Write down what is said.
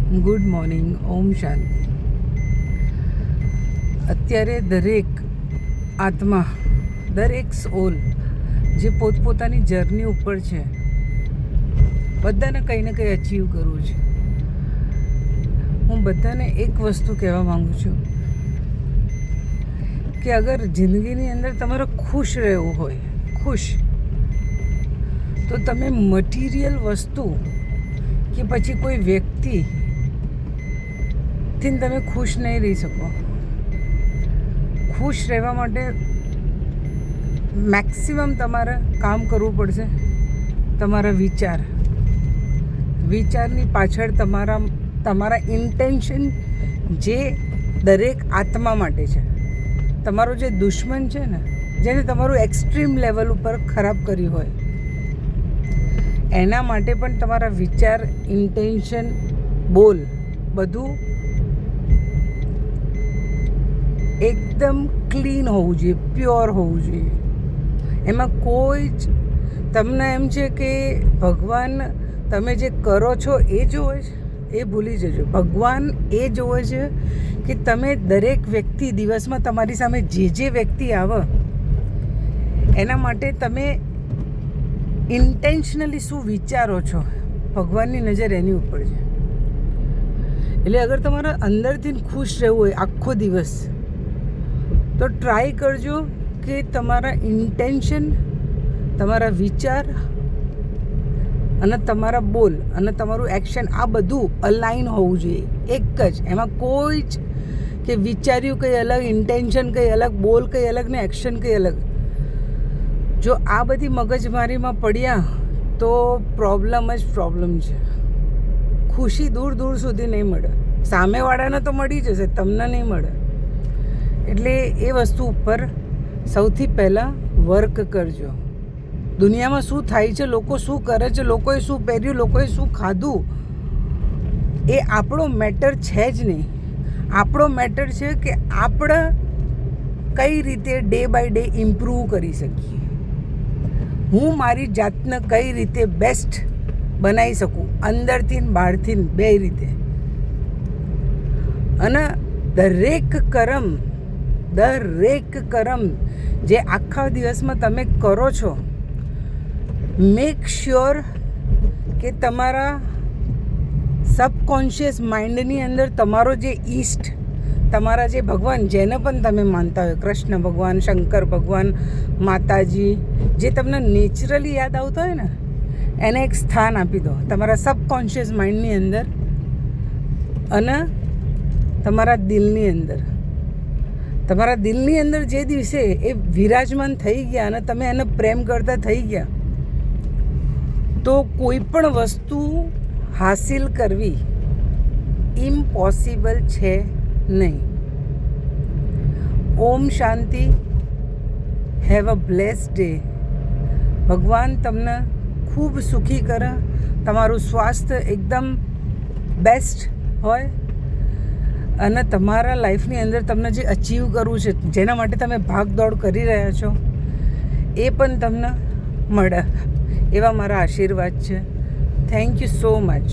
Good morning. ઓમ શાંતિ. અત્યારે દરેક આત્મા, દરેક સોલ જે પોતપોતાની જર્ની ઉપર છે, બધાને કંઈ ને કંઈ અચીવ કરવું છે. હું બધાને એક વસ્તુ કહેવા માગું છું કે અગર જિંદગીની અંદર તમારે ખુશ રહેવું હોય, ખુશ, તો તમે મટીરિયલ વસ્તુ કે પછી કોઈ વ્યક્તિથી તમે ખુશ નહીં રહી શકો. ખુશ રહેવા માટે મેક્સિમમ તમારે કામ કરવું પડશે. તમારા વિચારની પાછળ તમારા ઇન્ટેન્શન જે દરેક આત્મા માટે છે. તમારો જે દુશ્મન છે ને, જેને તમારું એક્સ્ટ્રીમ લેવલ ઉપર ખરાબ કર્યું હોય, એના માટે પણ તમારા વિચાર, ઇન્ટેન્શન, બોલ બધું એકદમ ક્લીન હોવું જોઈએ, પ્યોર હોવું જોઈએ. એમાં કોઈ જ તમને એમ છે કે ભગવાન તમે જે કરો છો એ જોવે છે, એ ભૂલી જજો. ભગવાન એ જોવે છે કે તમે દરેક વ્યક્તિ દિવસમાં તમારી સામે જે વ્યક્તિ આવે એના માટે તમે ઇન્ટેન્શનલી શું વિચારો છો. ભગવાનની નજર એની ઉપર છે. એટલે અગર તમારે અંદરથી ખુશ રહેવું હોય આખો દિવસ, તો ટ્રાય કરજો કે તમારા ઇન્ટેન્શન, તમારા વિચાર અને તમારા બોલ અને તમારું એક્શન, આ બધું અલાઇન હોવું જોઈએ. એક જ, એમાં કોઈ જ કે વિચાર્યું કંઈ અલગ, ઇન્ટેન્શન કંઈ અલગ, બોલ કંઈ અલગ ને એક્શન કંઈ અલગ. જો આ બધી મગજમારીમાં પડ્યા તો પ્રોબ્લેમ જ પ્રોબ્લેમ છે. ખુશી દૂર દૂર સુધી નહીં મળે. સામેવાળાને તો મળી જશે, તમને નહીં મળે. એટલે એ વસ્તુ ઉપર સૌથી પહેલાં વર્ક કરજો. દુનિયામાં શું થાય છે, લોકો શું કરે છે, લોકોએ શું પહેર્યું, લોકોએ શું ખાધું, એ આપણો મેટર છે જ નહીં. આપણો મેટર છે કે આપણે કઈ રીતે ડે બાય ડે ઇમ્પ્રૂવ કરી શકીએ. હું મારી જાતને કઈ રીતે બેસ્ટ બનાવી શકું, અંદરથી ને બહારથી, બે રીતે. અને દરેક કર્મ જે આખા દિવસમાં તમે કરો છો, મેક શ્યોર કે તમારા સબકોન્શિયસ માઇન્ડની અંદર તમારો જે ઈષ્ટ, તમારા જે ભગવાન, જેને પણ તમે માનતા હોય, કૃષ્ણ ભગવાન, શંકર ભગવાન, માતાજી, જે તમને નેચરલી યાદ આવતા હોય ને, એને એક સ્થાન આપી દો તમારા સબકોન્શિયસ માઇન્ડની અંદર અને તમારા દિલની અંદર. તમારા દિલની અંદર જે દિવસે એ વિરાજમાન થઈ ગયા અને તમે એને પ્રેમ કરતા થઈ ગયા, તો કોઈ પણ વસ્તુ હાસિલ કરવી ઇમ્પોસિબલ છે નહીં. ઓમ શાંતિ. Have a blessed day. ભગવાન તમને ખૂબ સુખી કરે, તમારું સ્વાસ્થ્ય એકદમ બેસ્ટ હોય અને તમારા લાઈફની અંદર તમને જે અચીવ કરવું છે, જેના માટે તમે ભાગદોડ કરી રહ્યા છો, એ પણ તમને મળે. એવા મારા આશીર્વાદ છે. Thank you so much.